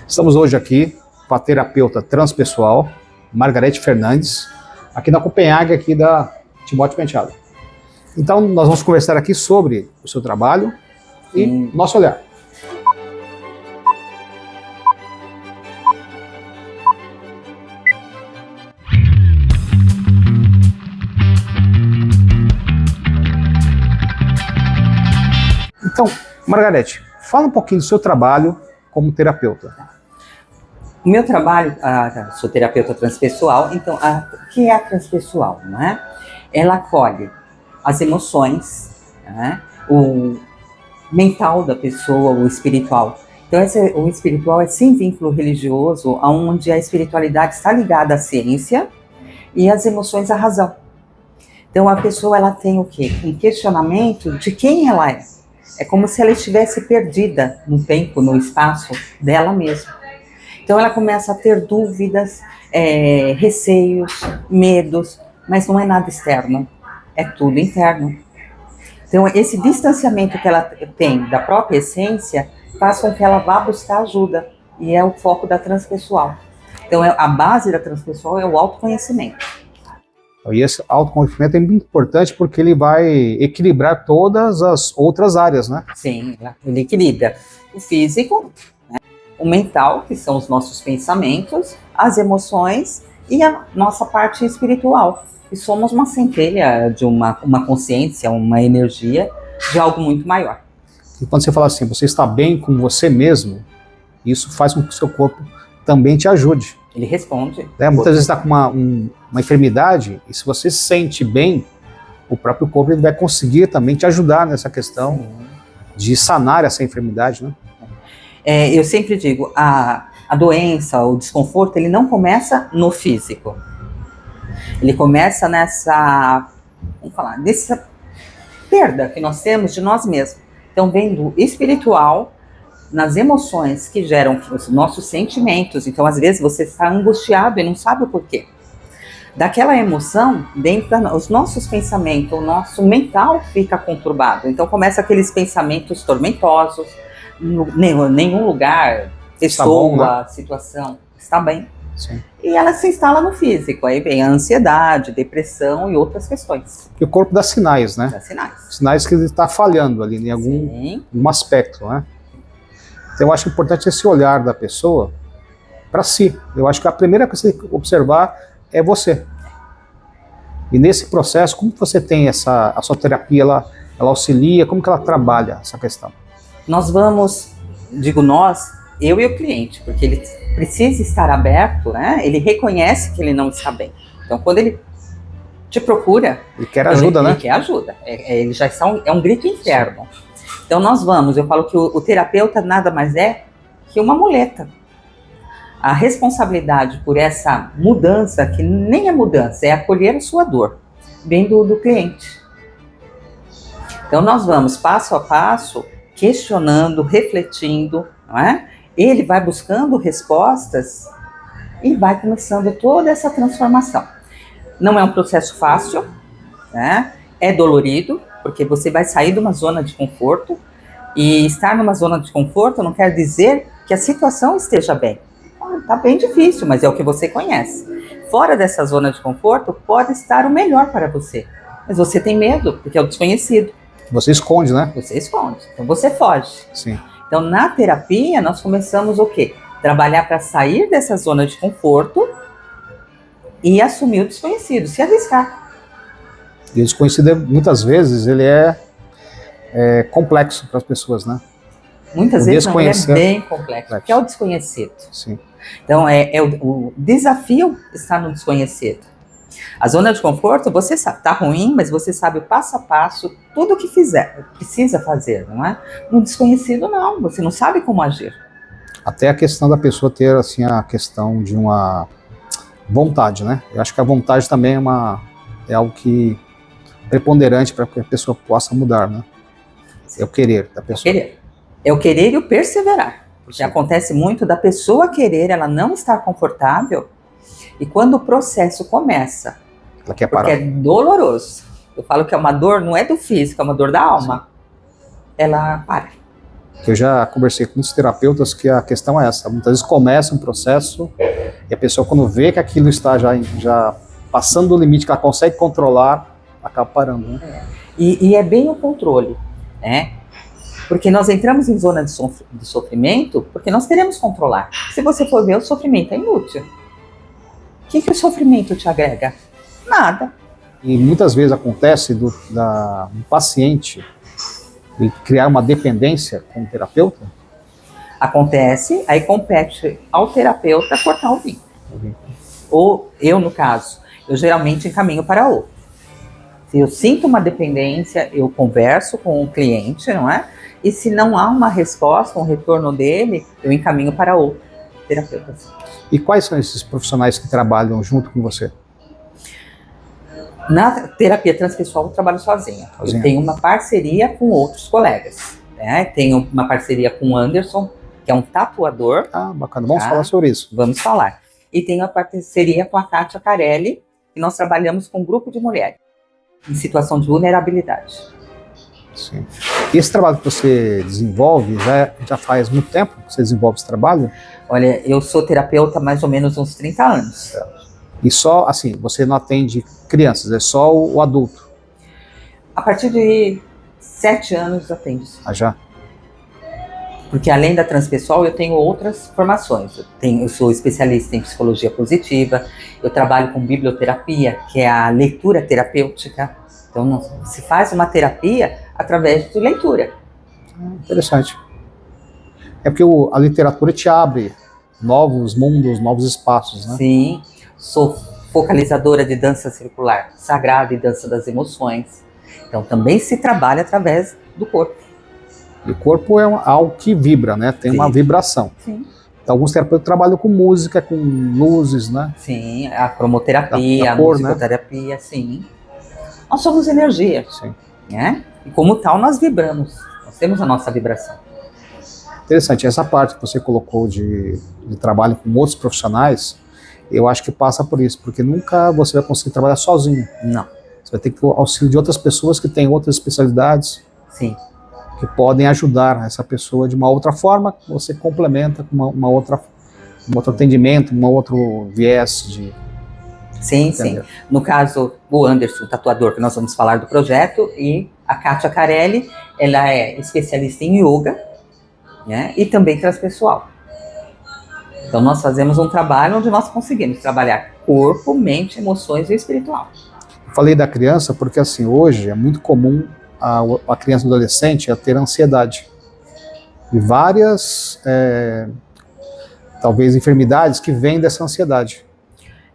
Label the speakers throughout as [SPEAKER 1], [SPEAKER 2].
[SPEAKER 1] Estamos hoje aqui com a terapeuta transpessoal, Margarete Fernandes, aqui na Copenhague, aqui da Timóteo Penteado. Então, nós vamos conversar aqui sobre o seu trabalho e nosso olhar. Então, Margarete, fala um pouquinho do seu trabalho como terapeuta.
[SPEAKER 2] O meu trabalho, sou terapeuta transpessoal, então, o que é a transpessoal, não é? Ela acolhe as emoções, né? O mental da pessoa, o espiritual. Então, o espiritual é sem vínculo religioso, onde a espiritualidade está ligada à ciência e as emoções à razão. Então, a pessoa ela tem o quê? Um questionamento de quem ela é. É como se ela estivesse perdida no tempo, no espaço dela mesma. Então ela começa a ter dúvidas, receios, medos, mas não é nada externo, é tudo interno. Então esse distanciamento que ela tem da própria essência faz com que ela vá buscar ajuda, e é o foco da transpessoal. Então a base da transpessoal é o autoconhecimento.
[SPEAKER 1] E esse autoconhecimento é muito importante porque ele vai equilibrar todas as outras áreas, né?
[SPEAKER 2] Sim, ele equilibra o físico, né, o mental, que são os nossos pensamentos, as emoções e a nossa parte espiritual. E somos uma centelha de uma consciência, uma energia de algo muito maior.
[SPEAKER 1] E quando você fala assim, você está bem com você mesmo, isso faz com que o seu corpo também te ajude.
[SPEAKER 2] Ele responde.
[SPEAKER 1] Muitas vezes está com uma enfermidade, e se você se sente bem, o próprio corpo ele vai conseguir também te ajudar nessa questão de sanar essa enfermidade, né?
[SPEAKER 2] Eu sempre digo, a doença, o desconforto, ele não começa no físico. Ele começa nessa perda que nós temos de nós mesmos. Então vem do espiritual, nas emoções que geram os nossos sentimentos. Então, às vezes, você está angustiado e não sabe o porquê. Daquela emoção, dentro dos nossos pensamentos, o nosso mental fica conturbado. Então, começa aqueles pensamentos tormentosos, nenhum lugar, pessoa,
[SPEAKER 1] bom, né?
[SPEAKER 2] situação está bem.
[SPEAKER 1] Sim.
[SPEAKER 2] E ela se instala no físico. Aí vem a ansiedade, depressão e outras questões.
[SPEAKER 1] E o corpo dá sinais, né?
[SPEAKER 2] Dá sinais.
[SPEAKER 1] Sinais que ele está falhando ali em algum aspecto, né? Então, eu acho importante esse olhar da pessoa para si. Eu acho que a primeira coisa que você tem que observar é você. E nesse processo, como você tem a sua terapia, ela auxilia, como que ela trabalha essa questão?
[SPEAKER 2] Nós vamos, digo nós, eu e o cliente, porque ele precisa estar aberto, né? Ele reconhece que ele não está bem. Então, quando ele te procura...
[SPEAKER 1] Ele quer ajuda, né?
[SPEAKER 2] Ele quer ajuda. Ele já está um grito interno. Então eu falo que o terapeuta nada mais é que uma muleta. A responsabilidade por essa mudança, que nem é mudança, é acolher a sua dor, vem do cliente. Então nós vamos passo a passo, questionando, refletindo, não é? Ele vai buscando respostas e vai começando toda essa transformação. Não é um processo fácil, né? É dolorido, porque você vai sair de uma zona de conforto, e estar numa zona de conforto não quer dizer que a situação esteja bem. Está bem difícil, mas é o que você conhece. Fora dessa zona de conforto, pode estar o melhor para você, mas você tem medo, porque é o desconhecido.
[SPEAKER 1] Você esconde, né?
[SPEAKER 2] Você esconde, então você foge.
[SPEAKER 1] Sim.
[SPEAKER 2] Então, na terapia, nós começamos o quê? Trabalhar para sair dessa zona de conforto e assumir o desconhecido, se arriscar.
[SPEAKER 1] E o desconhecido, muitas vezes, ele é complexo para as pessoas, né?
[SPEAKER 2] Muitas vezes não, ele é bem complexo, que é o desconhecido.
[SPEAKER 1] Sim.
[SPEAKER 2] Então, o desafio está no desconhecido. A zona de conforto, você sabe, está ruim, mas você sabe o passo a passo, tudo o que precisa fazer, não é? No desconhecido, não, você não sabe como agir.
[SPEAKER 1] Até a questão da pessoa ter, assim, a questão de uma vontade, né? Eu acho que a vontade também é algo que preponderante para que a pessoa possa mudar, né? É o querer da pessoa.
[SPEAKER 2] É o querer e o perseverar. Porque acontece muito da pessoa querer, ela não estar confortável, e quando o processo começa,
[SPEAKER 1] ela quer parar.
[SPEAKER 2] Porque é doloroso. Eu falo que é uma dor, não é do físico, é uma dor da alma. Sim. Ela para.
[SPEAKER 1] Eu já conversei com muitos terapeutas que a questão é essa. Muitas vezes começa um processo e a pessoa, quando vê que aquilo está já passando do limite que ela consegue controlar, acaba parando, né?
[SPEAKER 2] E é bem o controle, né? Porque nós entramos em zona de sofrimento porque nós queremos controlar. Se você for ver, o sofrimento é inútil. O que o sofrimento te agrega? Nada.
[SPEAKER 1] E muitas vezes acontece do paciente de criar uma dependência com o terapeuta.
[SPEAKER 2] Acontece, aí compete ao terapeuta cortar o vínculo. Ou eu, no caso, eu geralmente encaminho para outro. Se eu sinto uma dependência, eu converso com o cliente, não é? E se não há uma resposta, um retorno dele, eu encaminho para outro terapeuta.
[SPEAKER 1] E quais são esses profissionais que trabalham junto com você?
[SPEAKER 2] Na terapia transpessoal eu trabalho sozinha. Eu tenho uma parceria com outros colegas, né? Tenho uma parceria com o Anderson, que é um tatuador.
[SPEAKER 1] Ah, bacana. Vamos falar sobre isso.
[SPEAKER 2] Vamos falar. E tenho a parceria com a Kátia Carelli, e nós trabalhamos com um grupo de mulheres em situação de vulnerabilidade.
[SPEAKER 1] Sim. E esse trabalho que você desenvolve, já faz muito tempo que você desenvolve esse trabalho?
[SPEAKER 2] Olha, eu sou terapeuta há mais ou menos uns 30 anos.
[SPEAKER 1] E só, assim, você não atende crianças, é só o adulto?
[SPEAKER 2] A partir de 7 anos atende.
[SPEAKER 1] Ah, já?
[SPEAKER 2] Porque além da transpessoal, eu tenho outras formações. Eu sou especialista em psicologia positiva, eu trabalho com biblioterapia, que é a leitura terapêutica. Então, se faz uma terapia através de leitura.
[SPEAKER 1] Interessante. É porque a literatura te abre novos mundos, novos espaços, né?
[SPEAKER 2] Sim, sou focalizadora de dança circular, sagrada e dança das emoções. Então, também se trabalha através do corpo.
[SPEAKER 1] E o corpo é algo que vibra, né? Tem uma vibração.
[SPEAKER 2] Sim.
[SPEAKER 1] Então, alguns terapeutas trabalham com música, com luzes, né?
[SPEAKER 2] Sim, a cromoterapia, a
[SPEAKER 1] cor,
[SPEAKER 2] musicoterapia, né? Sim. Nós somos energia,
[SPEAKER 1] sim,
[SPEAKER 2] né? E como tal, nós vibramos. Nós temos a nossa vibração.
[SPEAKER 1] Interessante. Essa parte que você colocou de trabalho com outros profissionais, eu acho que passa por isso, porque nunca você vai conseguir trabalhar sozinho.
[SPEAKER 2] Não.
[SPEAKER 1] Você vai ter que ter o auxílio de outras pessoas que têm outras especialidades.
[SPEAKER 2] Sim.
[SPEAKER 1] Que podem ajudar essa pessoa de uma outra forma, você complementa com um outro atendimento, um outro viés de...
[SPEAKER 2] Sim, sim. No caso, o Anderson, o tatuador, que nós vamos falar do projeto, e a Kátia Carelli, ela é especialista em yoga, né, e também transpessoal. Então nós fazemos um trabalho onde nós conseguimos trabalhar corpo, mente, emoções e espiritual.
[SPEAKER 1] Eu falei da criança porque assim, hoje é muito comum a criança e o adolescente a ter ansiedade. E várias, talvez, enfermidades que vêm dessa ansiedade.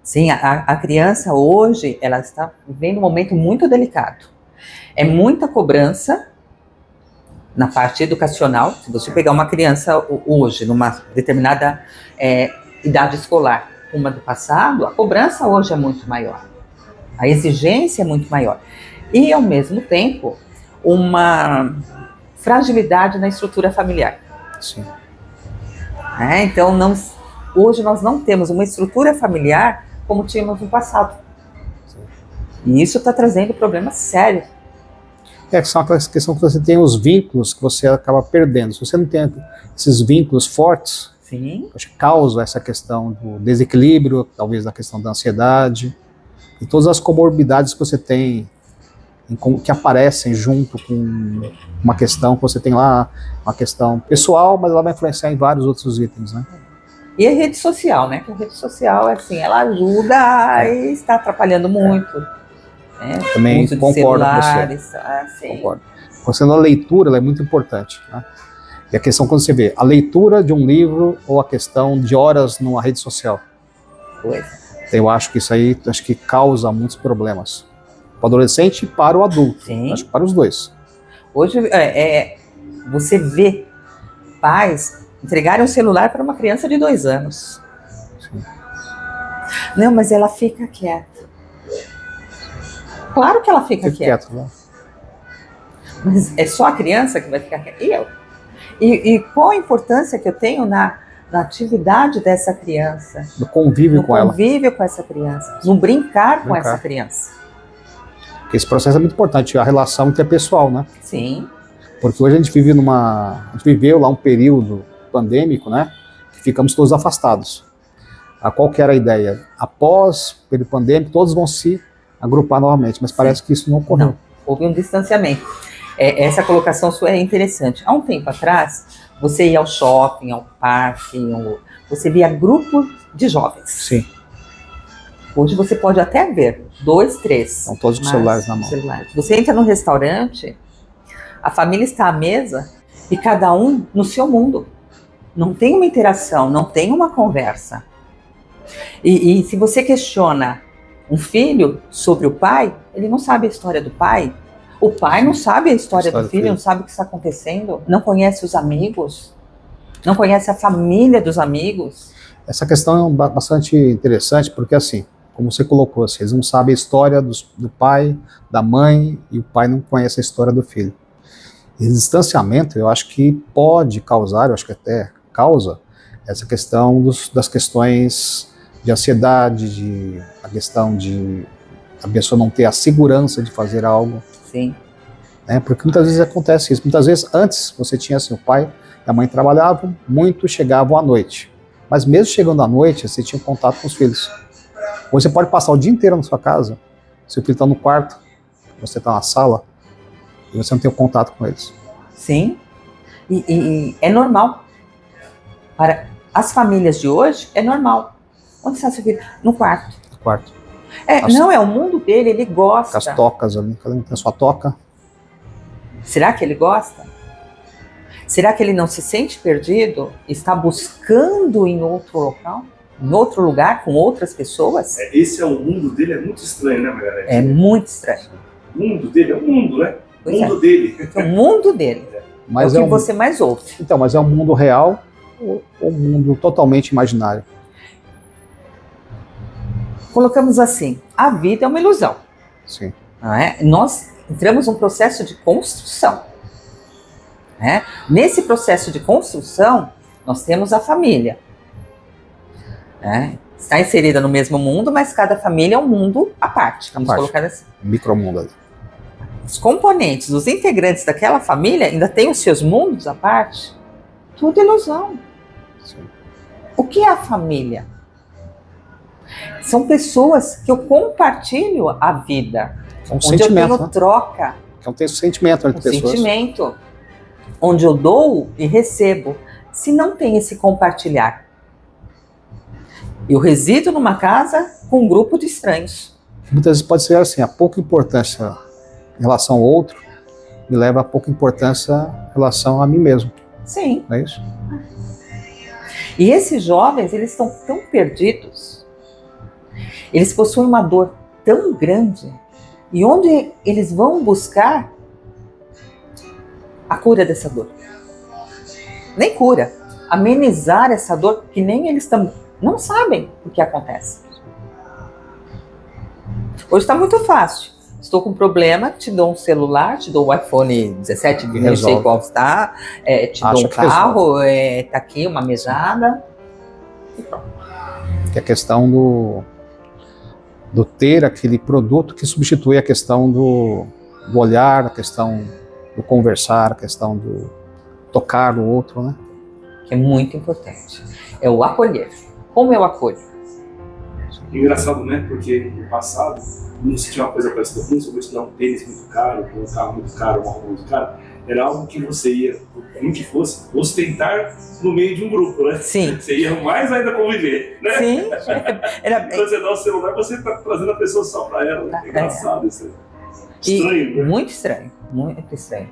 [SPEAKER 2] Sim, a criança hoje, ela está vivendo um momento muito delicado. É muita cobrança na parte educacional. Se você pegar uma criança hoje, numa determinada idade escolar, uma do passado, a cobrança hoje é muito maior. A exigência é muito maior. E, ao mesmo tempo, uma fragilidade na estrutura familiar.
[SPEAKER 1] Sim.
[SPEAKER 2] Então, hoje nós não temos uma estrutura familiar como tínhamos no passado. Sim. E isso está trazendo problemas sérios.
[SPEAKER 1] São aquelas questões que você tem os vínculos que você acaba perdendo. Se você não tem esses vínculos fortes,
[SPEAKER 2] sim,
[SPEAKER 1] acho que causa essa questão do desequilíbrio, talvez da questão da ansiedade, e todas as comorbidades que você tem, que aparecem junto com uma questão que você tem lá, uma questão pessoal, mas ela vai influenciar em vários outros itens, né?
[SPEAKER 2] E a rede social, né? Que a rede social, assim, ela ajuda e está atrapalhando muito.
[SPEAKER 1] Também concordo com você.
[SPEAKER 2] Assim.
[SPEAKER 1] Concordo. Você na leitura, ela é muito importante, né? E a questão quando você vê a leitura de um livro ou a questão de horas numa rede social.
[SPEAKER 2] Pois.
[SPEAKER 1] Eu acho que isso aí que causa muitos problemas. Para o adolescente e para o adulto.
[SPEAKER 2] Sim.
[SPEAKER 1] Acho que para os dois.
[SPEAKER 2] Hoje você vê pais entregarem um celular para uma criança de 2 anos.
[SPEAKER 1] Sim.
[SPEAKER 2] Não, mas ela fica quieta. Claro que ela fica quieta.
[SPEAKER 1] Né?
[SPEAKER 2] Mas é só a criança que vai ficar quieta. E eu? E qual a importância que eu tenho na atividade dessa criança?
[SPEAKER 1] No convívio com ela.
[SPEAKER 2] No convívio com essa criança. No brincar com essa criança.
[SPEAKER 1] Porque esse processo é muito importante, a relação interpessoal, né?
[SPEAKER 2] Sim.
[SPEAKER 1] Porque hoje a gente viveu lá um período pandêmico, né? Que ficamos todos afastados. Qual que era a ideia? Após o período pandêmico, todos vão se agrupar novamente, mas parece que isso não ocorreu.
[SPEAKER 2] Não, houve um distanciamento. Essa colocação sua é interessante. Há um tempo atrás, você ia ao shopping, ao parque, você via grupos de jovens.
[SPEAKER 1] Sim.
[SPEAKER 2] Hoje você pode até ver 2, 3.
[SPEAKER 1] Estão todos com celulares na mão.
[SPEAKER 2] Você entra no restaurante, a família está à mesa e cada um no seu mundo. Não tem uma interação, não tem uma conversa. E se você questiona um filho sobre o pai, ele não sabe a história do pai. O pai não sabe a história do filho, não sabe o que está acontecendo, não conhece os amigos, não conhece a família dos amigos.
[SPEAKER 1] Essa questão é bastante interessante, porque assim, como você colocou, assim, eles não sabem a história do pai, da mãe, e o pai não conhece a história do filho. Esse distanciamento, eu acho que pode causar, eu acho que até causa, essa questão das questões de ansiedade, a questão de a pessoa não ter a segurança de fazer algo.
[SPEAKER 2] Sim.
[SPEAKER 1] Né? Porque muitas vezes acontece isso. Muitas vezes, antes, você tinha assim, o pai e a mãe trabalhavam, muito chegavam à noite. Mas mesmo chegando à noite, você tinha contato com os filhos. Hoje você pode passar o dia inteiro na sua casa, seu filho está no quarto, você está na sala, e você não tem o contato com eles.
[SPEAKER 2] Sim. E é normal. Para as famílias de hoje, é normal. Onde está seu filho? No quarto.
[SPEAKER 1] No quarto.
[SPEAKER 2] Não, é o mundo dele, ele gosta.
[SPEAKER 1] As tocas ali, cada um tem a sua toca.
[SPEAKER 2] Será que ele gosta? Será que ele não se sente perdido? Está buscando em outro local? Em outro lugar, com outras pessoas?
[SPEAKER 3] Esse é o mundo dele, é muito estranho, né, Margarete?
[SPEAKER 2] É muito estranho.
[SPEAKER 3] O mundo dele é o mundo, né? O mundo
[SPEAKER 2] É.
[SPEAKER 3] dele.
[SPEAKER 2] É o mundo dele.
[SPEAKER 1] Mas
[SPEAKER 2] é o que você mais ouve.
[SPEAKER 1] Então, mas é um mundo real ou um mundo totalmente imaginário?
[SPEAKER 2] Colocamos assim, a vida é uma ilusão.
[SPEAKER 1] Sim.
[SPEAKER 2] Não é? Nós entramos num processo de construção. Né? Nesse processo de construção, nós temos a família. Né? Está inserida no mesmo mundo, mas cada família é um mundo à parte. Vamos colocar assim.
[SPEAKER 1] Micromundo ali.
[SPEAKER 2] Os componentes, os integrantes daquela família ainda têm os seus mundos à parte. Tudo ilusão.
[SPEAKER 1] Sim.
[SPEAKER 2] O que é a família? São pessoas que eu compartilho a vida.
[SPEAKER 1] É um
[SPEAKER 2] onde
[SPEAKER 1] sentimento,
[SPEAKER 2] eu tenho troca.
[SPEAKER 1] Então tem sentimento entre pessoas.
[SPEAKER 2] Sentimento. Onde eu dou e recebo. Se não tem esse compartilhar, eu resido numa casa com um grupo de estranhos.
[SPEAKER 1] Muitas vezes pode ser assim, a pouca importância em relação ao outro me leva a pouca importância em relação a mim mesmo.
[SPEAKER 2] Sim.
[SPEAKER 1] Não é isso?
[SPEAKER 2] E esses jovens, eles estão tão perdidos. Eles possuem uma dor tão grande. E onde eles vão buscar a cura dessa dor? Nem cura. Amenizar essa dor, que nem eles não sabem o que acontece. Hoje está muito fácil. Estou com um problema, te dou um celular, te dou o iPhone 17, não sei qual está, te dou um carro, está aqui uma mesada. E pronto.
[SPEAKER 1] Que é a questão do ter aquele produto que substitui a questão do olhar, a questão do conversar, a questão do tocar o outro, né?
[SPEAKER 2] Que é muito importante. É o acolher. Como eu acolho?
[SPEAKER 3] Engraçado, né? Porque no passado, não se tinha uma coisa parecida com isso, se dar um tênis muito caro, um carro muito caro, uma roupa muito cara, era algo que você ia, como que fosse, ostentar no meio de um grupo, né?
[SPEAKER 2] Sim.
[SPEAKER 3] Você ia mais ainda conviver, né?
[SPEAKER 2] Sim.
[SPEAKER 3] Quando você dá o celular, você está trazendo a pessoa só para ela. Né? É engraçado isso. Estranho, né?
[SPEAKER 2] Muito estranho. Muito estranho.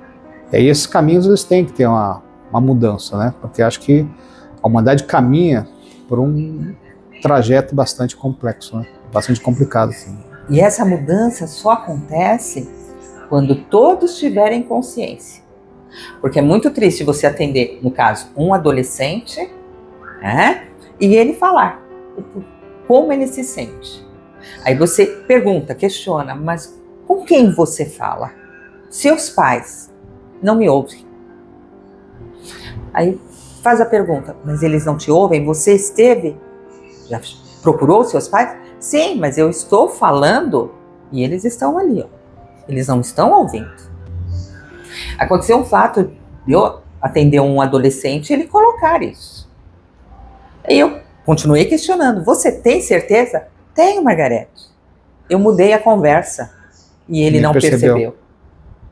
[SPEAKER 1] E aí esses caminhos eles têm que ter uma mudança, né? Porque acho que a humanidade caminha por um trajeto bastante complexo, né? Bastante complicado. Assim.
[SPEAKER 2] E essa mudança só acontece quando todos tiverem consciência. Porque é muito triste você atender, no caso, um adolescente, né? E ele falar como ele se sente. Aí você pergunta, questiona, mas com quem você fala? Seus pais não me ouvem. Aí faz a pergunta, mas eles não te ouvem? Você já procurou seus pais? Sim, mas eu estou falando e eles estão ali, ó. Eles não estão ouvindo. Aconteceu um fato de eu atender um adolescente e ele colocar isso. E eu continuei questionando, você tem certeza? Tenho, Margarete. Eu mudei a conversa e ele não percebeu.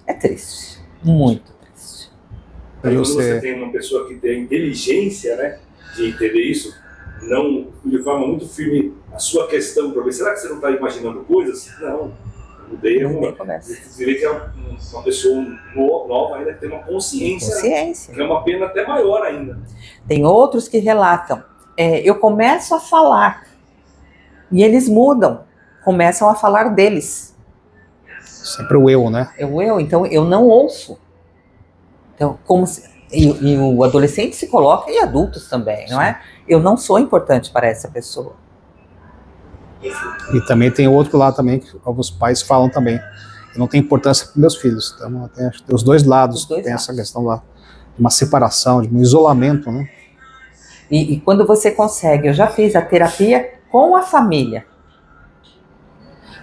[SPEAKER 2] É triste, muito triste.
[SPEAKER 3] Quando você tem uma pessoa que tem inteligência, né, de entender isso, não de forma muito firme a sua questão para ver, será que você não está imaginando coisas? Não, mudei a conversa. Você vê que é uma pessoa nova ainda que tem uma consciência. Que é uma pena até maior ainda.
[SPEAKER 2] Tem outros que relatam, eu começo a falar e eles mudam, começam a falar deles.
[SPEAKER 1] Sempre o eu, né?
[SPEAKER 2] É o eu, então eu não ouço. Então, e o adolescente se coloca, e adultos também, não é? Eu não sou importante para essa pessoa.
[SPEAKER 1] E também tem outro lá também, que os pais falam também, eu não tenho importância para meus filhos. Então, tem os dois lados, essa questão lá, de uma separação, de um isolamento, né?
[SPEAKER 2] E quando você consegue, eu já fiz a terapia com a família.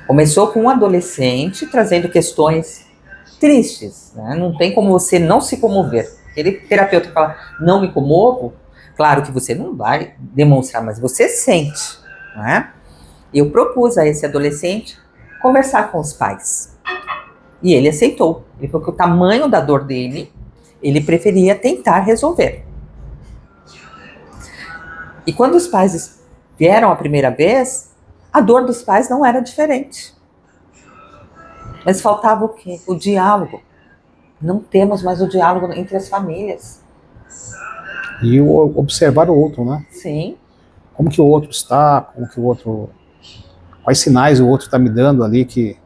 [SPEAKER 2] Começou com um adolescente trazendo questões tristes, né? Não tem como você não se comover. Aquele terapeuta que fala, não me comovo, claro que você não vai demonstrar, mas você sente, não é? Eu propus a esse adolescente conversar com os pais. E ele aceitou. Ele falou que o tamanho da dor dele, ele preferia tentar resolver. E quando os pais vieram a primeira vez, a dor dos pais não era diferente. Mas faltava o quê? O diálogo. Não temos mais o diálogo entre as famílias.
[SPEAKER 1] E observar o outro, né?
[SPEAKER 2] Sim.
[SPEAKER 1] Como que o outro está, como que o outro... Quais sinais o outro está me dando ali que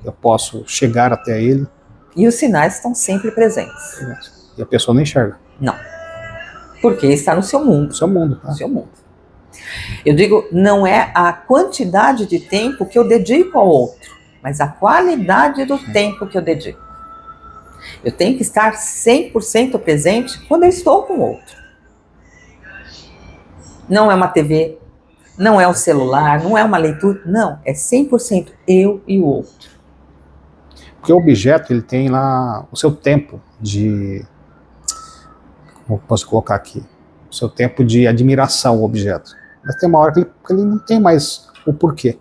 [SPEAKER 1] eu posso chegar até ele.
[SPEAKER 2] E os sinais estão sempre presentes.
[SPEAKER 1] E a pessoa não enxerga.
[SPEAKER 2] Não. Porque está no seu mundo.
[SPEAKER 1] No seu mundo. Tá?
[SPEAKER 2] No seu mundo. Eu digo, não é a quantidade de tempo que eu dedico ao outro, mas a qualidade do tempo que eu dedico. Eu tenho que estar 100% presente quando eu estou com o outro. Não é uma TV, não é um celular, não é uma leitura, não, é 100% eu e o outro.
[SPEAKER 1] Porque o objeto, ele tem lá o seu tempo de... Como posso colocar aqui? O seu tempo de admiração ao objeto. Mas tem uma hora que ele não tem mais o porquê.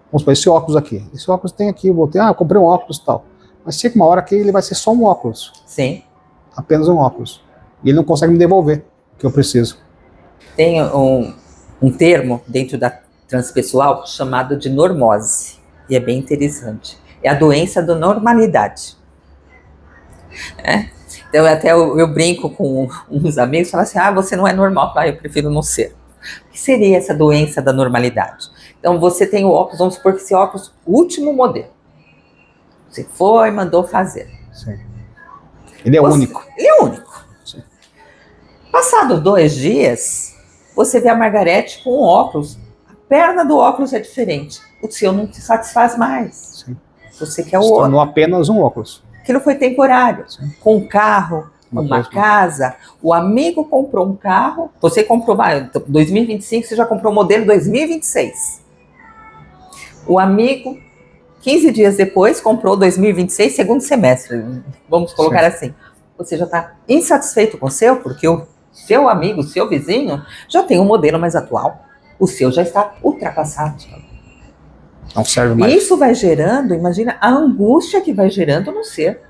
[SPEAKER 1] Vamos supor, esse óculos aqui. Esse óculos tem aqui, eu voltei, eu comprei um óculos e tal. Mas chega uma hora que ele vai ser só um óculos.
[SPEAKER 2] Sim.
[SPEAKER 1] Apenas um óculos. E ele não consegue me devolver o que eu preciso.
[SPEAKER 2] Tem um termo dentro da transpessoal chamado de normose. E é bem interessante. É a doença da normalidade. Então até eu brinco com uns amigos e falo assim, você não é normal. Eu prefiro não ser. O que seria essa doença da normalidade? Então você tem o óculos, vamos supor que esse óculos, último modelo. Você foi, mandou fazer.
[SPEAKER 1] Sim. Ele é único.
[SPEAKER 2] Ele é único.
[SPEAKER 1] Sim.
[SPEAKER 2] Passado 2 dias, você vê a Margarete com um óculos. A perna do óculos é diferente. O seu não te satisfaz mais.
[SPEAKER 1] Sim.
[SPEAKER 2] Você quer o outro.
[SPEAKER 1] Tornou apenas um óculos.
[SPEAKER 2] Aquilo foi temporário. Sim. Com um carro, uma casa. O amigo comprou um carro. Você comprou, 2025, você já comprou o modelo 2026. O amigo, 15 dias depois, comprou 2026, segundo semestre. Vamos colocar assim. Você já está insatisfeito com o seu, porque o seu amigo, o seu vizinho, já tem um modelo mais atual. O seu já está ultrapassado.
[SPEAKER 1] Não serve mais.
[SPEAKER 2] E isso vai gerando, imagina, a angústia que vai gerando no ser.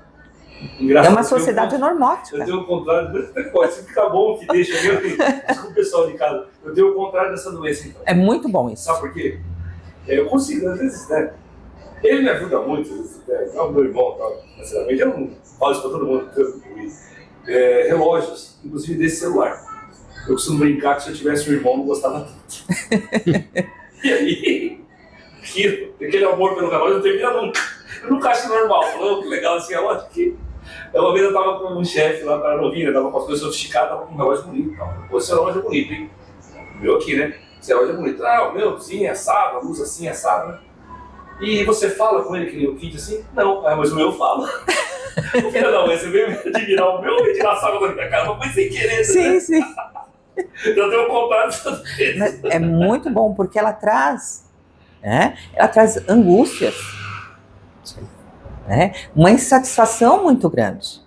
[SPEAKER 3] Engraçado,
[SPEAKER 2] é uma sociedade normótica.
[SPEAKER 3] Eu tenho o contrário, se ficar bom, que deixa desculpa o pessoal de casa. Eu tenho o contrário dessa doença. Então.
[SPEAKER 2] É muito bom isso.
[SPEAKER 3] Sabe por quê? Eu consigo, às vezes, né? Ele me ajuda muito, às vezes, é o meu irmão, sinceramente, eu não falo isso pra todo mundo. Relógios, inclusive desse celular. Eu costumo brincar que se eu tivesse um irmão, não gostava tanto. E aí, aquele amor pelo relógio não termina nunca. Eu nunca acho normal. Que legal esse relógio aqui. Uma vez eu tava com um chefe lá para novinha, tava com as coisas sofisticadas, tava com um relógio bonito. Pô, esse relógio é bonito, hein? O meu aqui, né? Esse relógio é bonito. O meu, sim, é assado, a luz assim, é assado, né? E você fala com ele que nem o kit assim? Não, mas o meu eu falo. O filho não, você veio admirar o meu e tirar a sábado da minha cara, mas sem querer.
[SPEAKER 2] Sim,
[SPEAKER 3] né?
[SPEAKER 2] sim.
[SPEAKER 3] Eu tenho contato dessas vezes.
[SPEAKER 2] É muito bom, porque ela traz, ela traz angústias. Uma insatisfação muito grande.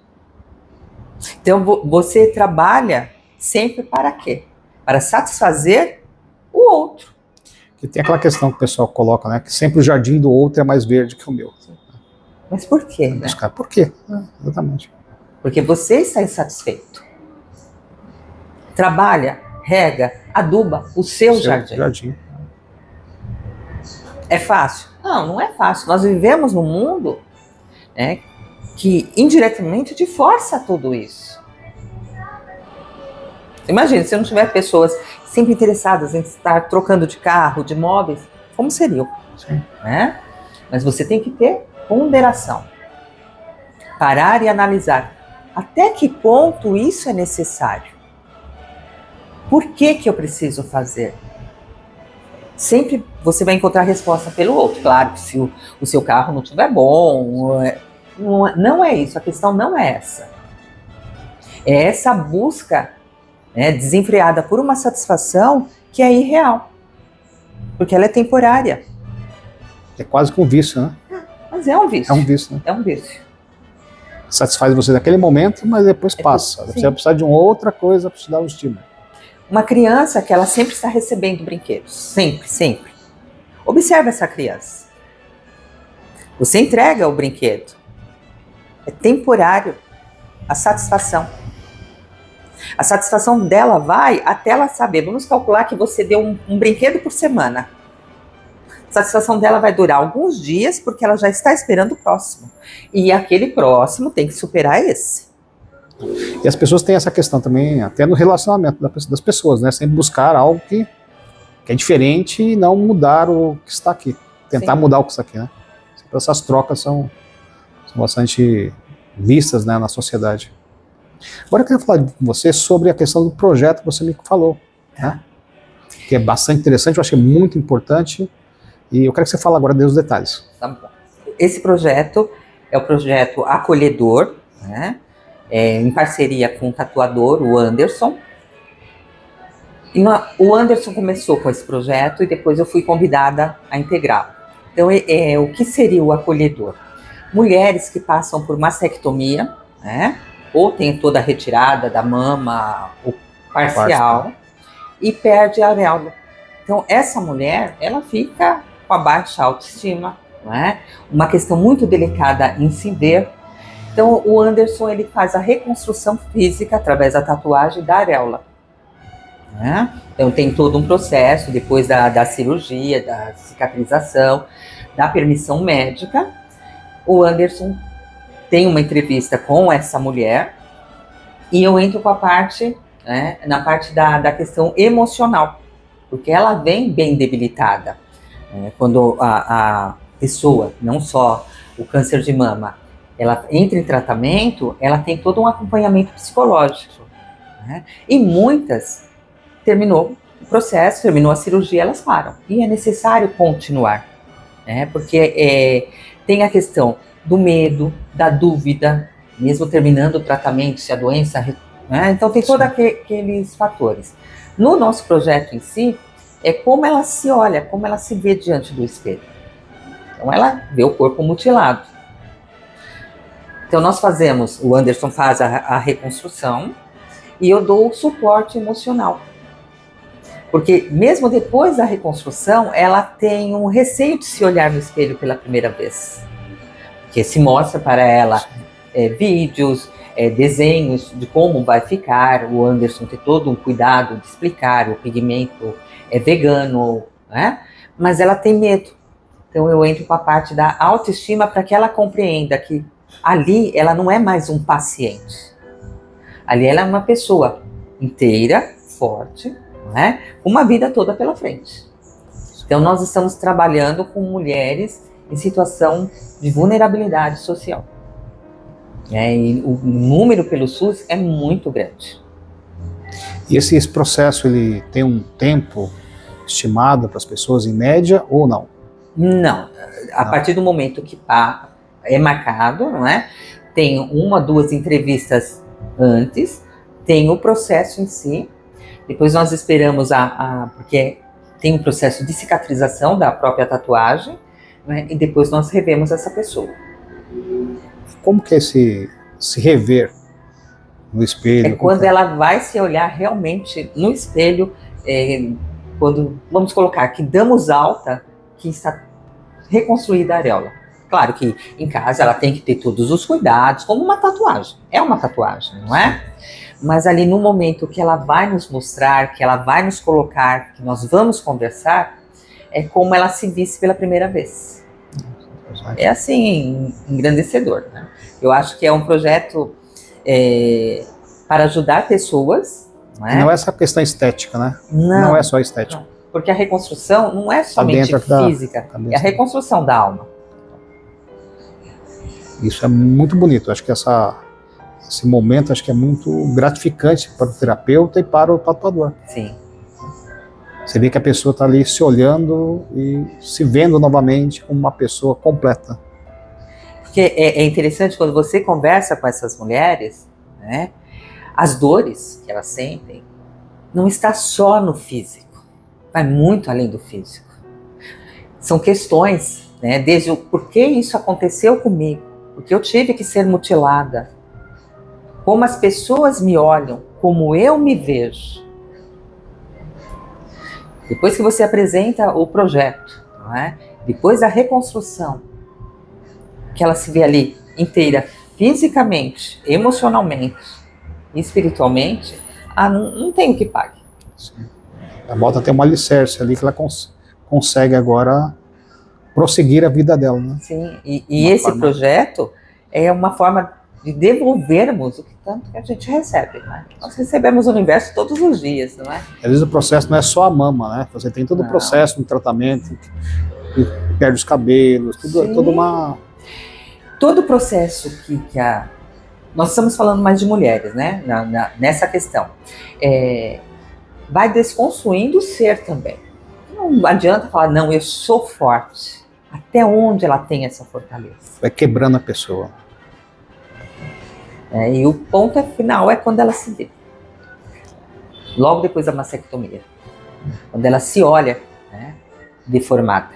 [SPEAKER 2] Então você trabalha sempre para quê? Para satisfazer o outro.
[SPEAKER 1] E tem aquela questão que o pessoal coloca, né? Que sempre o jardim do outro é mais verde que o meu.
[SPEAKER 2] Mas por quê? Né?
[SPEAKER 1] Buscar por quê? Exatamente.
[SPEAKER 2] Porque você está insatisfeito. Trabalha, rega, aduba o seu jardim. É fácil? Não, não é fácil. Nós vivemos num mundo, né, que indiretamente te força a tudo isso. Imagina, se não tiver pessoas sempre interessadas em estar trocando de carro, de móveis, como seria?
[SPEAKER 1] Sim.
[SPEAKER 2] Né? Mas você tem que ter ponderação. Parar e analisar até que ponto isso é necessário. Por que que eu preciso fazer? Sempre você vai encontrar resposta pelo outro. Claro que se o seu carro não estiver bom, não é isso. A questão não é essa. É essa busca, né, desenfreada por uma satisfação que é irreal. Porque ela é temporária.
[SPEAKER 1] É quase que um vício, né?
[SPEAKER 2] Mas é um vício.
[SPEAKER 1] É um vício, né?
[SPEAKER 2] É um vício.
[SPEAKER 1] Satisfaz você naquele momento, mas depois passa. Você vai precisar de uma outra coisa para te dar um estímulo.
[SPEAKER 2] Uma criança que ela sempre está recebendo brinquedos. Sempre, sempre. Observe essa criança. Você entrega o brinquedo. É temporário a satisfação. A satisfação dela vai até ela saber. Vamos calcular que você deu um brinquedo por semana. A satisfação dela vai durar alguns dias porque ela já está esperando o próximo. E aquele próximo tem que superar esse.
[SPEAKER 1] E as pessoas têm essa questão também, até no relacionamento das pessoas, né? Sempre buscar algo que é diferente e não mudar o que está aqui. Tentar mudar o que está aqui, né? Essas trocas são bastante vistas, né, na sociedade. Agora eu queria falar com você sobre a questão do projeto que você me falou, né? Que é bastante interessante, eu achei muito importante. E eu quero que você fale agora dos detalhes.
[SPEAKER 2] Tá bom. Esse projeto é o projeto Acolhedor, né? Em parceria com o tatuador, o Anderson. E o Anderson começou com esse projeto e depois eu fui convidada a integrá-lo. Então, o que seria o acolhedor? Mulheres que passam por mastectomia, né? Ou tem toda a retirada da mama, ou parcial, e perde a areola. Então, essa mulher, ela fica com a baixa autoestima, né? Uma questão muito delicada em se ver. Então, o Anderson, ele faz a reconstrução física através da tatuagem da areola. Né? Então, tem todo um processo, depois da cirurgia, da cicatrização, da permissão médica. O Anderson tem uma entrevista com essa mulher e eu entro com a parte, né, na parte da questão emocional, porque ela vem bem debilitada. Quando a pessoa, não só o câncer de mama, ela entra em tratamento, ela tem todo um acompanhamento psicológico. Né? E muitas terminou o processo, terminou a cirurgia, elas param. E é necessário continuar. Né? Porque tem a questão do medo, da dúvida, mesmo terminando o tratamento, se a doença... Né? Então tem todos aqueles fatores. No nosso projeto em si, é como ela se olha, como ela se vê diante do espelho. Então ela vê o corpo mutilado. Então nós fazemos, o Anderson faz a reconstrução e eu dou o suporte emocional. Porque mesmo depois da reconstrução, ela tem um receio de se olhar no espelho pela primeira vez. Porque se mostra para ela vídeos, desenhos de como vai ficar. O Anderson tem todo um cuidado de explicar, o pigmento é vegano, né? Mas ela tem medo. Então eu entro com a parte da autoestima para que ela compreenda que ali ela não é mais um paciente. Ali ela é uma pessoa inteira, forte, né? Uma vida toda pela frente. Então nós estamos trabalhando com mulheres em situação de vulnerabilidade social. E o número pelo SUS é muito grande.
[SPEAKER 1] E esse processo, ele tem um tempo estimado para as pessoas em média ou não?
[SPEAKER 2] Não. A partir do momento que é marcado, não é? Tem 1 ou 2 entrevistas antes, tem o processo em si, depois nós esperamos porque tem um processo de cicatrização da própria tatuagem, né? E depois nós revemos essa pessoa.
[SPEAKER 1] Como que é se rever No espelho.
[SPEAKER 2] É quando ela vai se olhar realmente no espelho, quando, vamos colocar, que damos alta, que está reconstruída a areola. Claro que em casa ela tem que ter todos os cuidados, como uma tatuagem. É uma tatuagem, não é? Mas ali no momento que ela vai nos mostrar, que ela vai nos colocar, que nós vamos conversar, é como ela se visse pela primeira vez. É assim, engrandecedor, né? Eu acho que é um projeto para ajudar pessoas. Não é?
[SPEAKER 1] Não é essa questão estética, né? Não é só estética.
[SPEAKER 2] Não. Porque a reconstrução não é somente física, é a reconstrução da alma.
[SPEAKER 1] Isso é muito bonito. Acho que esse momento acho que é muito gratificante para o terapeuta e para o tatuador.
[SPEAKER 2] Sim.
[SPEAKER 1] Você vê que a pessoa está ali se olhando e se vendo novamente como uma pessoa completa.
[SPEAKER 2] Porque é interessante quando você conversa com essas mulheres, né, as dores que elas sentem não está só no físico, vai muito além do físico. São questões, né, desde o porquê isso aconteceu comigo, porque eu tive que ser mutilada, como as pessoas me olham, como eu me vejo. Depois que você apresenta o projeto, não é? Depois da reconstrução, que ela se vê ali inteira, fisicamente, emocionalmente, espiritualmente, não tem o que pague.
[SPEAKER 1] Sim. A bota tem uma alicerce ali que ela consegue agora prosseguir a vida dela, né?
[SPEAKER 2] Sim, e esse projeto é uma forma de devolvermos o que tanto que a gente recebe, né? Nós recebemos o universo todos os dias, não é?
[SPEAKER 1] Às vezes o processo não é só a mama, né? Você tem todo o processo no tratamento, perde os cabelos, tudo uma...
[SPEAKER 2] Todo o processo nós estamos falando mais de mulheres, né? Nessa questão. Vai desconstruindo o ser também. Não adianta falar, não, eu sou forte. Até onde ela tem essa fortaleza?
[SPEAKER 1] Vai quebrando a pessoa.
[SPEAKER 2] E o ponto final é quando ela se vê. Logo depois da mastectomia. Quando ela se olha, né, deformada.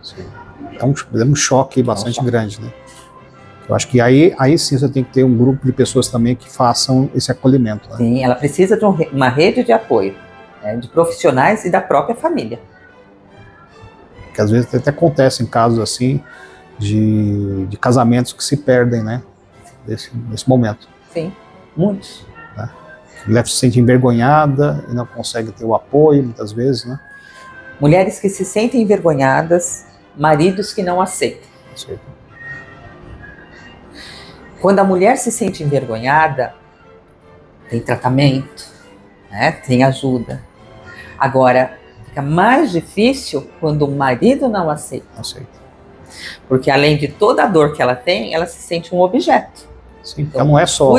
[SPEAKER 1] Sim. É um choque bastante grande, né? Eu acho que aí sim você tem que ter um grupo de pessoas também que façam esse acolhimento. Né?
[SPEAKER 2] Sim, ela precisa de uma rede de apoio, né, de profissionais e da própria família.
[SPEAKER 1] Que às vezes até acontecem casos assim de casamentos que se perdem, né? Nesse momento.
[SPEAKER 2] Sim, muitos.
[SPEAKER 1] Né? A mulher se sente envergonhada e não consegue ter o apoio, muitas vezes, né?
[SPEAKER 2] Mulheres que se sentem envergonhadas, maridos que não aceitam.
[SPEAKER 1] Sim.
[SPEAKER 2] Quando a mulher se sente envergonhada, tem tratamento, né? Tem ajuda. Agora, fica mais difícil quando o marido não aceita. Porque além de toda a dor que ela tem, ela se sente um objeto.
[SPEAKER 1] Sim, então, não é só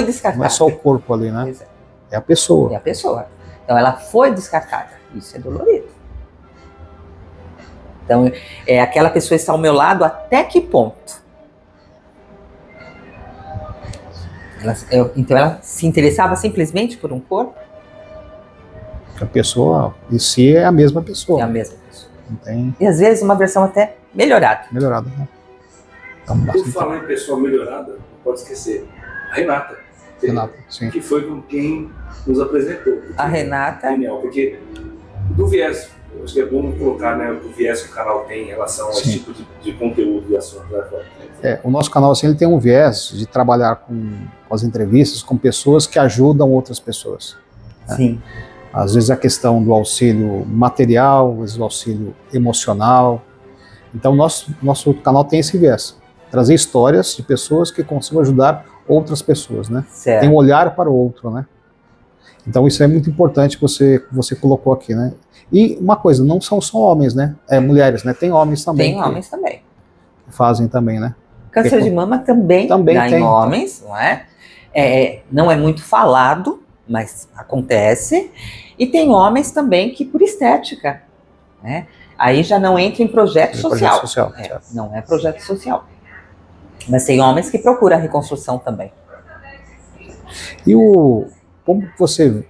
[SPEAKER 1] o corpo ali, né? É a pessoa.
[SPEAKER 2] É a pessoa. Então ela foi descartada. Isso é dolorido. Então aquela pessoa está ao meu lado até que ponto? Então ela se interessava simplesmente por um corpo?
[SPEAKER 1] A pessoa em si é a mesma pessoa.
[SPEAKER 2] É a mesma pessoa.
[SPEAKER 1] Não tem...
[SPEAKER 2] E às vezes uma versão até melhorada.
[SPEAKER 1] Melhorada, né? Então,
[SPEAKER 3] por falar em pessoa melhorada, não pode esquecer a Renata.
[SPEAKER 1] Sim.
[SPEAKER 3] Que foi com quem nos apresentou.
[SPEAKER 2] A Renata.
[SPEAKER 3] Genial, porque do viés, eu acho que é bom colocar, né, o viés que o canal tem em relação a esse tipo de conteúdo e assunto.
[SPEAKER 1] O nosso canal assim, ele tem um viés de trabalhar com as entrevistas com pessoas que ajudam outras pessoas. Né?
[SPEAKER 2] Sim.
[SPEAKER 1] Às vezes a questão do auxílio material, às vezes o auxílio emocional. Então nosso canal tem esse viés. Trazer histórias de pessoas que consigam ajudar outras pessoas, né?
[SPEAKER 2] Certo.
[SPEAKER 1] Tem um olhar para o outro, né? Então isso é muito importante que você colocou aqui, né? E uma coisa, não são só homens, né? Mulheres, né? Tem homens também.
[SPEAKER 2] Tem homens também.
[SPEAKER 1] Que fazem também, né?
[SPEAKER 2] Câncer de mama também dá em homens, não é? Não é muito falado, mas acontece. E tem homens também que por estética, né? Aí já não entra em projeto social. Não é projeto social. Mas tem homens que procuram a reconstrução também.
[SPEAKER 1] E como você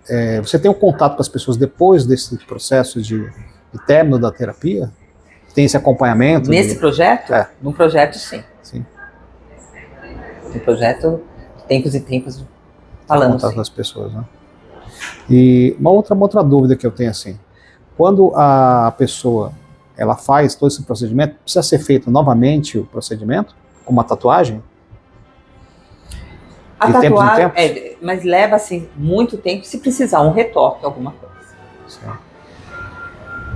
[SPEAKER 1] tem um contato com as pessoas depois desse processo de término da terapia? Tem esse acompanhamento?
[SPEAKER 2] Nesse projeto? No projeto, sim.
[SPEAKER 1] Sim.
[SPEAKER 2] No projeto, tempos e tempos, Falando
[SPEAKER 1] contato
[SPEAKER 2] sim.
[SPEAKER 1] das pessoas, né? E uma outra dúvida que eu tenho assim, quando a pessoa ela faz todo esse procedimento, precisa ser feito novamente o procedimento, com uma tatuagem?
[SPEAKER 2] A
[SPEAKER 1] De tempos em
[SPEAKER 2] tatuagem,
[SPEAKER 1] tempos?
[SPEAKER 2] mas leva assim muito tempo se precisar um retoque, alguma coisa.
[SPEAKER 1] Sim.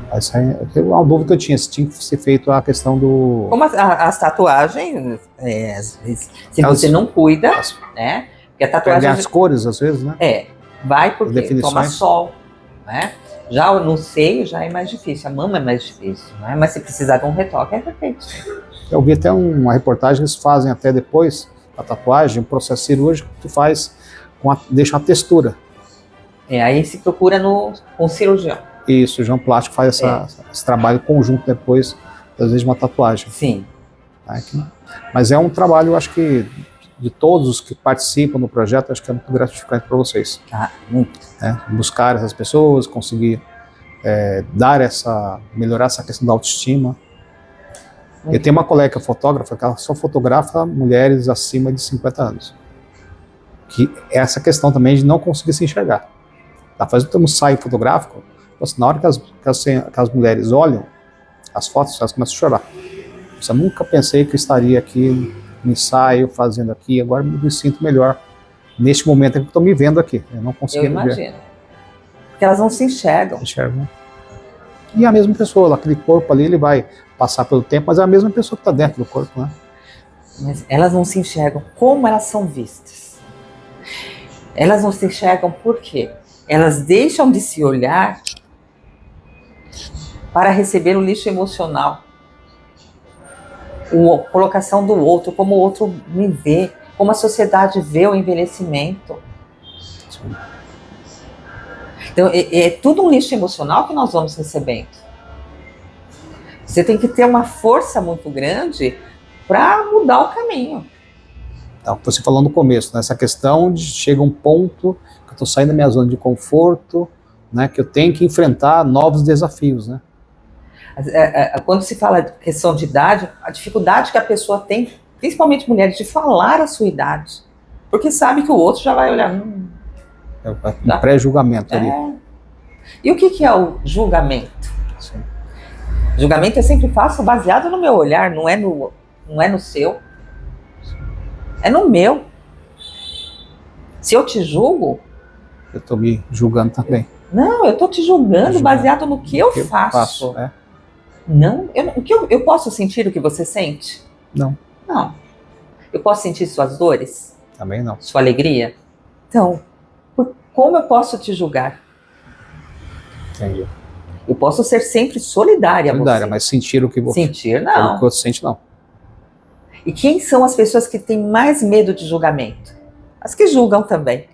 [SPEAKER 1] Essa é uma dúvida que eu tinha, se tinha que ser feito a questão do...
[SPEAKER 2] Como as tatuagens, às vezes, se
[SPEAKER 1] Elas-
[SPEAKER 2] você não cuida,
[SPEAKER 1] elas
[SPEAKER 2] né? Porque a
[SPEAKER 1] perdem
[SPEAKER 2] tatuagem
[SPEAKER 1] as cores, às vezes, né?
[SPEAKER 2] vai porque
[SPEAKER 1] definições.
[SPEAKER 2] toma sol, né? Já no seio já é mais difícil, a mama é mais difícil, né? Mas se precisar de um retoque, é perfeito.
[SPEAKER 1] Eu vi até uma reportagem, eles fazem até depois da tatuagem, um processo cirúrgico que faz, deixa uma textura.
[SPEAKER 2] Aí se procura com um cirurgião.
[SPEAKER 1] E o cirurgião plástico faz esse trabalho conjunto depois, às vezes, de uma tatuagem.
[SPEAKER 2] Sim.
[SPEAKER 1] Tá? Mas é um trabalho, eu acho que, de todos os que participam do projeto, acho que é muito gratificante para vocês.
[SPEAKER 2] Muito.
[SPEAKER 1] Né? Buscar essas pessoas, conseguir melhorar essa questão da autoestima. Eu tenho uma colega que é fotógrafa, que ela só fotografa mulheres acima de 50 anos. Que é essa questão também de não conseguir se enxergar. Ela faz um ensaio fotográfico, na hora que as mulheres olham as fotos, elas começam a chorar. Eu nunca pensei que eu estaria aqui no ensaio, fazendo aqui, agora me sinto melhor neste momento que eu estou me vendo aqui. Eu não consegui me ver.
[SPEAKER 2] Imagino. Porque elas não se enxergam.
[SPEAKER 1] Enxergam. E a mesma pessoa, aquele corpo ali, ele vai passar pelo tempo, mas é a mesma pessoa que está dentro do corpo, né?
[SPEAKER 2] Mas elas não se enxergam como elas são vistas. Elas não se enxergam por quê? Elas deixam de se olhar para receber o lixo emocional. A colocação do outro, como o outro me vê, como a sociedade vê o envelhecimento.
[SPEAKER 1] Sim.
[SPEAKER 2] Então, é tudo um lixo emocional que nós vamos recebendo. Você tem que ter uma força muito grande para mudar o caminho.
[SPEAKER 1] Então, você falou no começo, né, essa questão de chega um ponto que eu estou saindo da minha zona de conforto, né, que eu tenho que enfrentar novos desafios, né?
[SPEAKER 2] Quando se fala de questão de idade, a dificuldade que a pessoa tem, principalmente mulheres, de falar a sua idade. Porque sabe que o outro já vai olhar.
[SPEAKER 1] É um pré-julgamento ali.
[SPEAKER 2] E o que é o julgamento?
[SPEAKER 1] Sim.
[SPEAKER 2] Julgamento eu sempre faço baseado no meu olhar, não é no seu. É no meu. Se eu te julgo...
[SPEAKER 1] Eu estou me julgando também.
[SPEAKER 2] Não, eu estou te julgando baseado no que eu faço. Não, eu posso sentir o que você sente?
[SPEAKER 1] Não.
[SPEAKER 2] Não. Eu posso sentir suas dores?
[SPEAKER 1] Também não.
[SPEAKER 2] Sua alegria? Então, como eu posso te julgar?
[SPEAKER 1] Entendi.
[SPEAKER 2] Eu posso ser sempre solidária a você.
[SPEAKER 1] Mas sentir o que você...
[SPEAKER 2] Sentir, não.
[SPEAKER 1] O que você sente, não.
[SPEAKER 2] E quem são as pessoas que têm mais medo de julgamento? As que julgam também.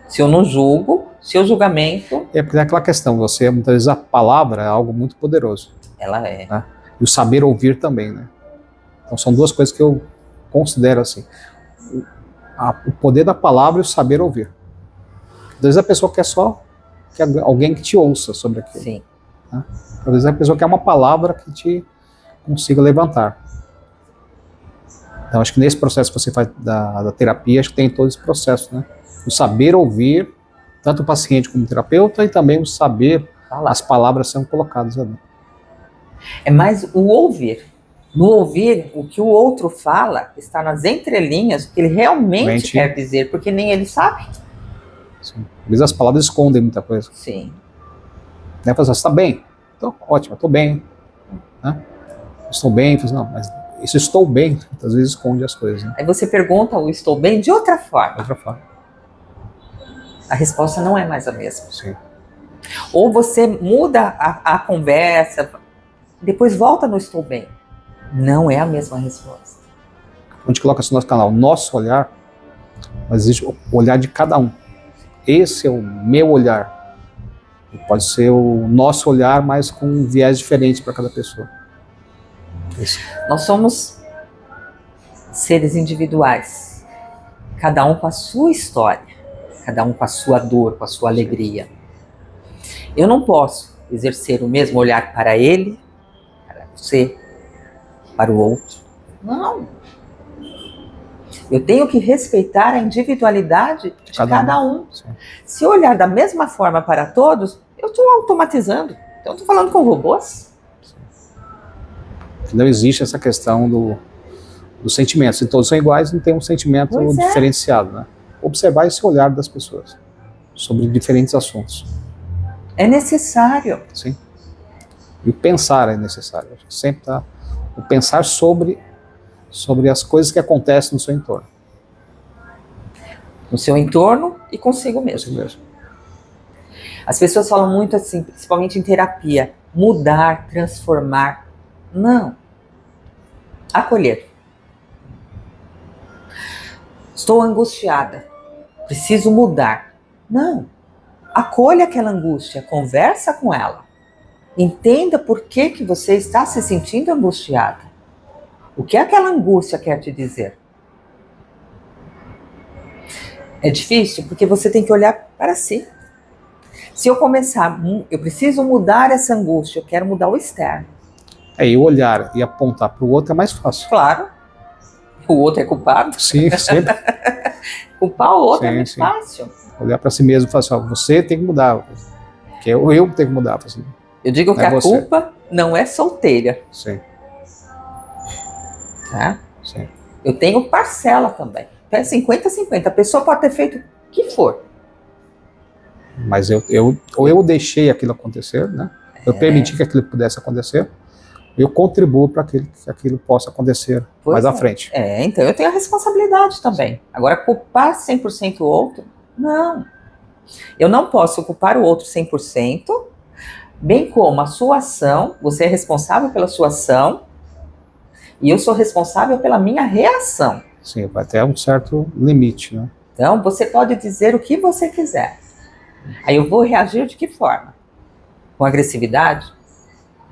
[SPEAKER 2] Se eu não julgo, seu julgamento...
[SPEAKER 1] É porque é aquela questão, muitas vezes a palavra é algo muito poderoso.
[SPEAKER 2] Ela é.
[SPEAKER 1] Né? E o saber ouvir também, né? Então são duas coisas que eu considero assim. O poder da palavra e o saber ouvir. Às vezes a pessoa quer alguém que te ouça sobre aquilo.
[SPEAKER 2] Sim.
[SPEAKER 1] Né? Às vezes a pessoa quer uma palavra que te consiga levantar. Então acho que nesse processo que você faz da terapia, acho que tem todo esse processo, né? O saber ouvir, tanto o paciente como o terapeuta, e também o saber, as palavras sendo colocadas ali.
[SPEAKER 2] É mais o ouvir. No ouvir, o que o outro fala está nas entrelinhas, o que ele realmente quer dizer, porque nem ele sabe.
[SPEAKER 1] Sim. Às vezes as palavras escondem muita coisa.
[SPEAKER 2] Sim.
[SPEAKER 1] Né? Você está bem? Então, ótimo, estou bem. Né? Estou bem, não, mas isso estou bem, às vezes esconde as coisas. Né?
[SPEAKER 2] Aí você pergunta o estou bem de outra forma.
[SPEAKER 1] De outra forma.
[SPEAKER 2] A resposta não é mais a mesma.
[SPEAKER 1] Sim.
[SPEAKER 2] Ou você muda a conversa, depois volta no estou bem. Não é a mesma resposta.
[SPEAKER 1] A gente coloca isso no nosso canal, nosso olhar, mas existe o olhar de cada um. Esse é o meu olhar. Pode ser o nosso olhar, mas com um viés diferente para cada pessoa. Isso.
[SPEAKER 2] Nós somos seres individuais, cada um com a sua história, cada um com a sua dor, com a sua alegria. Eu não posso exercer o mesmo olhar para ele, para você, para o outro. Não. Eu tenho que respeitar a individualidade de cada um.
[SPEAKER 1] Sim.
[SPEAKER 2] Se eu olhar da mesma forma para todos, eu estou automatizando. Então, eu estou falando com robôs.
[SPEAKER 1] Não existe essa questão dos sentimentos. Se todos são iguais, não tem um sentimento diferenciado, né? Observar esse olhar das pessoas sobre diferentes assuntos.
[SPEAKER 2] É necessário.
[SPEAKER 1] Sim. E o pensar é necessário. Sempre tá o pensar sobre as coisas que acontecem no seu entorno.
[SPEAKER 2] No seu entorno e consigo mesmo.
[SPEAKER 1] Assim mesmo.
[SPEAKER 2] As pessoas falam muito assim, principalmente em terapia, mudar, transformar. Não. Acolher. Estou angustiada. Preciso mudar. Não. Acolha aquela angústia, conversa com ela. Entenda por que você está se sentindo angustiada. O que aquela angústia quer te dizer? É difícil porque você tem que olhar para si. Se eu começar, eu preciso mudar essa angústia, eu quero mudar o externo.
[SPEAKER 1] E olhar e apontar para o outro é mais fácil.
[SPEAKER 2] Claro. O outro é culpado.
[SPEAKER 1] Sim, sempre.
[SPEAKER 2] Culpar o outro
[SPEAKER 1] Sim,
[SPEAKER 2] é muito
[SPEAKER 1] sim.
[SPEAKER 2] fácil.
[SPEAKER 1] Olhar para si mesmo e falar assim, ó, você tem que mudar. Que eu tenho que mudar. Assim.
[SPEAKER 2] Eu digo que
[SPEAKER 1] É
[SPEAKER 2] a
[SPEAKER 1] você.
[SPEAKER 2] culpa não é solteira.
[SPEAKER 1] Sim,
[SPEAKER 2] Tá?
[SPEAKER 1] sim.
[SPEAKER 2] Eu tenho parcela também. Então é 50-50. A pessoa pode ter feito o que for.
[SPEAKER 1] Mas eu deixei aquilo acontecer, né? Eu permiti que aquilo pudesse acontecer. Eu contribuo para que aquilo possa acontecer mais à frente.
[SPEAKER 2] Então eu tenho a responsabilidade também. Agora, culpar 100% o outro? Não. Eu não posso culpar o outro 100%, bem como a sua ação, você é responsável pela sua ação, e eu sou responsável pela minha reação.
[SPEAKER 1] Sim, vai ter um certo limite, né?
[SPEAKER 2] Então, você pode dizer o que você quiser. Aí eu vou reagir de que forma? Com agressividade?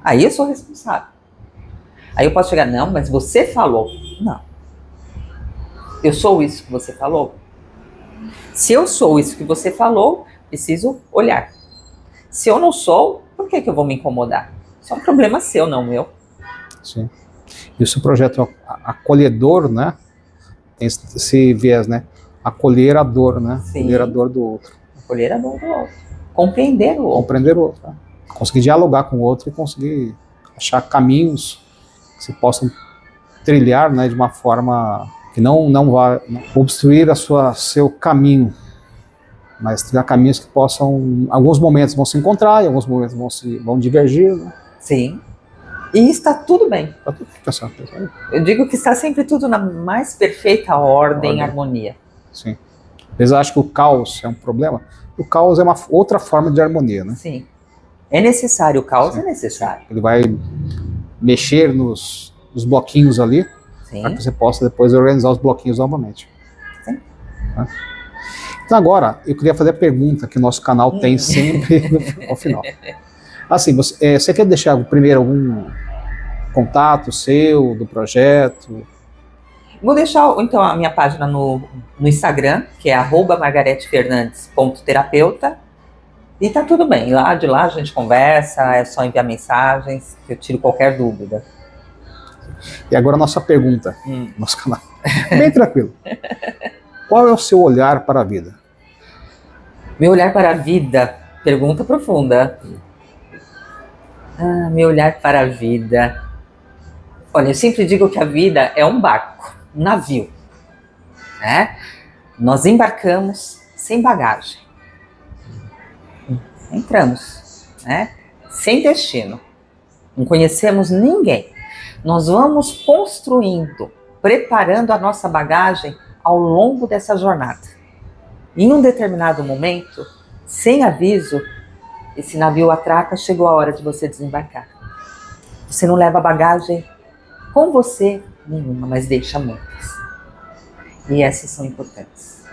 [SPEAKER 2] Aí eu sou responsável. Aí eu posso chegar, não, mas você falou. Não. Eu sou isso que você falou? Se eu sou isso que você falou, preciso olhar. Se eu não sou, por que eu vou me incomodar? Isso é um problema seu, não meu.
[SPEAKER 1] Sim. E o projeto acolhedor, né? Tem esse viés, né? Acolher a dor, né?
[SPEAKER 2] Sim.
[SPEAKER 1] Acolher a dor do outro.
[SPEAKER 2] Acolher a dor do outro. Compreender o outro.
[SPEAKER 1] Compreender o outro. Né? Conseguir dialogar com o outro e conseguir achar caminhos que se possam trilhar, né? De uma forma que não vá obstruir seu caminho, mas trilhar caminhos que possam, em alguns momentos vão se encontrar, em alguns momentos vão divergir. Né?
[SPEAKER 2] Sim. E está tudo bem.
[SPEAKER 1] Tá tudo certo.
[SPEAKER 2] Eu digo que está sempre tudo na mais perfeita ordem e harmonia.
[SPEAKER 1] Sim. Eles acham que o caos é um problema. O caos é uma outra forma de harmonia, né?
[SPEAKER 2] Sim. É necessário, o caos
[SPEAKER 1] Sim.
[SPEAKER 2] é necessário.
[SPEAKER 1] Ele vai mexer nos bloquinhos ali,
[SPEAKER 2] Sim.
[SPEAKER 1] para que você possa depois organizar os bloquinhos novamente.
[SPEAKER 2] Sim.
[SPEAKER 1] Tá? Então agora, eu queria fazer a pergunta que o nosso canal tem sempre ao final. Assim, você quer deixar primeiro algum contato seu, do projeto?
[SPEAKER 2] Vou deixar então a minha página no Instagram, que é @margaretefernandes.terapeuta. E tá tudo bem, de lá a gente conversa, é só enviar mensagens, que eu tiro qualquer dúvida.
[SPEAKER 1] E agora a nossa pergunta, nosso canal. Bem tranquilo. Qual é o seu olhar para a vida?
[SPEAKER 2] Meu olhar para a vida, pergunta profunda. Meu olhar para a vida. Olha, eu sempre digo que a vida é um barco, um navio. Né? Nós embarcamos sem bagagem. Entramos, né? Sem destino. Não conhecemos ninguém. Nós vamos construindo, preparando a nossa bagagem ao longo dessa jornada. Em um determinado momento, sem aviso, esse navio atraca, chegou a hora de você desembarcar. Você não leva bagagem com você nenhuma, mas deixa muitas. E essas são importantes.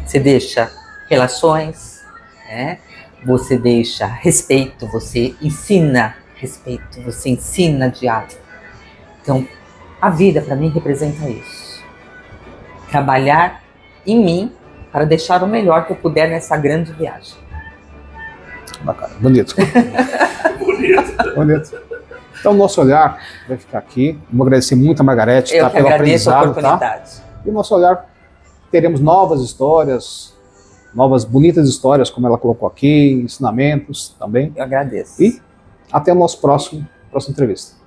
[SPEAKER 2] Você deixa relações, né? Você deixa respeito, você ensina respeito, você ensina diálogo. Então, a vida para mim representa isso. Trabalhar em mim para deixar o melhor que eu puder nessa grande viagem.
[SPEAKER 1] Bacana, bonito.
[SPEAKER 3] Bonito.
[SPEAKER 1] Bonito. Então, o nosso olhar vai ficar aqui. Vou agradecer muito a Margarete,
[SPEAKER 2] Eu
[SPEAKER 1] tá,
[SPEAKER 2] que
[SPEAKER 1] pelo
[SPEAKER 2] agradeço a
[SPEAKER 1] aprendizado, tá?
[SPEAKER 2] oportunidade.
[SPEAKER 1] E o nosso olhar, teremos novas histórias, novas bonitas histórias, como ela colocou aqui, ensinamentos também.
[SPEAKER 2] Eu agradeço.
[SPEAKER 1] E até o nosso próxima entrevista.